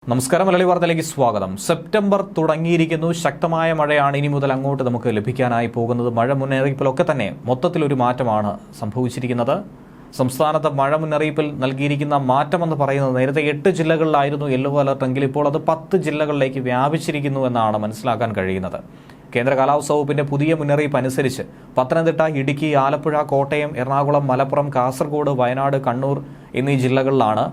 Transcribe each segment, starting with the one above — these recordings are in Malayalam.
നമസ്കാരം. മലയാളി വാർത്തയിലേക്ക് സ്വാഗതം. സെപ്റ്റംബർ തുടങ്ങിയിരിക്കുന്നു. ശക്തമായ മഴയാണ് ഇനി മുതൽ അങ്ങോട്ട് നമുക്ക് ലഭിക്കാനായി പോകുന്നത്. മഴ മുന്നറിയിപ്പിലൊക്കെ തന്നെ മൊത്തത്തിലൊരു മാറ്റമാണ് സംഭവിച്ചിരിക്കുന്നത്. സംസ്ഥാനത്ത് മഴ മുന്നറിയിപ്പിൽ നൽകിയിരിക്കുന്ന മാറ്റമെന്ന് പറയുന്നത് നേരത്തെ 8 ജില്ലകളിലായിരുന്നു യെല്ലോ അലർട്ട് എങ്കിൽ ഇപ്പോൾ അത് 10 ജില്ലകളിലേക്ക് വ്യാപിച്ചിരിക്കുന്നു എന്നാണ് മനസ്സിലാക്കാൻ കഴിയുന്നത്. കേന്ദ്ര കാലാവസ്ഥാ വകുപ്പിന്റെ പുതിയ മുന്നറിയിപ്പ് അനുസരിച്ച് പത്തനംതിട്ട, ഇടുക്കി, ആലപ്പുഴ, കോട്ടയം, എറണാകുളം, മലപ്പുറം, കാസർഗോഡ്, വയനാട്, കണ്ണൂർ എന്നീ ജില്ലകളിലാണ്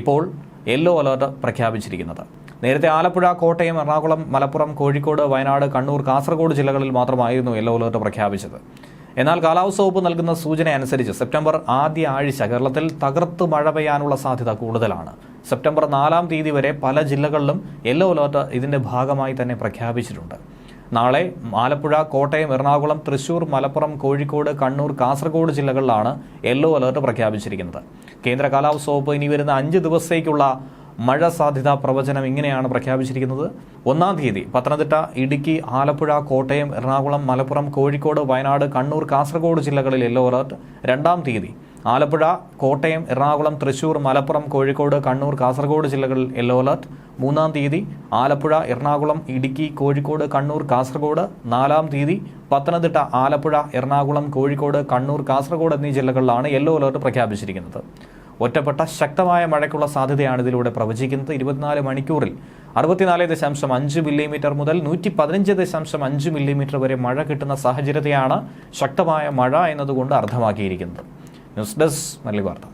ഇപ്പോൾ യെല്ലോ അലർട്ട് പ്രഖ്യാപിച്ചിരിക്കുന്നത്. നേരത്തെ ആലപ്പുഴ, കോട്ടയം, എറണാകുളം, മലപ്പുറം, കോഴിക്കോട്, വയനാട്, കണ്ണൂർ, കാസർഗോഡ് ജില്ലകളിൽ മാത്രമായിരുന്നു യെല്ലോ അലർട്ട് പ്രഖ്യാപിച്ചത്. എന്നാൽ കാലാവസ്ഥാ വകുപ്പ് നൽകുന്ന സൂചന അനുസരിച്ച് സെപ്റ്റംബർ ആദ്യ ആഴ്ച കേരളത്തിൽ തകർത്ത് മഴ പെയ്യാനുള്ള സാധ്യത കൂടുതലാണ്. സെപ്റ്റംബർ 4-ാം തീയതി വരെ പല ജില്ലകളിലും യെല്ലോ അലർട്ട് ഇതിന്റെ ഭാഗമായി തന്നെ പ്രഖ്യാപിച്ചിട്ടുണ്ട്. നാളെ ആലപ്പുഴ, കോട്ടയം, എറണാകുളം, തൃശൂർ, മലപ്പുറം, കോഴിക്കോട്, കണ്ണൂർ, കാസർഗോഡ് ജില്ലകളിലാണ് യെല്ലോ അലർട്ട് പ്രഖ്യാപിച്ചിരിക്കുന്നത്. കേന്ദ്ര കാലാവസ്ഥാ വകുപ്പ് ഇനി വരുന്ന 5 ദിവസത്തേക്കുള്ള മഴ സാധ്യതാ പ്രവചനം ഇങ്ങനെയാണ് പ്രഖ്യാപിച്ചിരിക്കുന്നത്. 1-ാം തീയതി പത്തനംതിട്ട, ഇടുക്കി, ആലപ്പുഴ, കോട്ടയം, എറണാകുളം, മലപ്പുറം, കോഴിക്കോട്, വയനാട്, കണ്ണൂർ, കാസർഗോഡ് ജില്ലകളിൽ യെല്ലോ അലർട്ട്. 2-ാം തീയതി ആലപ്പുഴ, കോട്ടയം, എറണാകുളം, തൃശൂർ, മലപ്പുറം, കോഴിക്കോട്, കണ്ണൂർ, കാസർഗോഡ് ജില്ലകളിൽ യെല്ലോ അലർട്ട്. 3-ാം തീയതി ആലപ്പുഴ, എറണാകുളം, ഇടുക്കി, കോഴിക്കോട്, കണ്ണൂർ, കാസർഗോഡ്. 4-ാം തീയതി പത്തനംതിട്ട, ആലപ്പുഴ, എറണാകുളം, കോഴിക്കോട്, കണ്ണൂർ, കാസർഗോഡ് എന്നീ ജില്ലകളിലാണ് യെല്ലോ അലർട്ട് പ്രഖ്യാപിച്ചിരിക്കുന്നത്. ഒറ്റപ്പെട്ട ശക്തമായ മഴയ്ക്കുള്ള സാധ്യതയാണ് ഇതിലൂടെ പ്രവചിക്കുന്നത്. 24 മണിക്കൂറിൽ 64.5 മില്ലിമീറ്റർ മുതൽ 115.5 മില്ലിമീറ്റർ വരെ മഴ കിട്ടുന്ന സാഹചര്യത്തെയാണ് ശക്തമായ മഴ എന്നതുകൊണ്ട് അർത്ഥമാക്കിയിരിക്കുന്നത്. ന്യൂസ് ഡെസ്ക് മലയാളി വാർത്ത.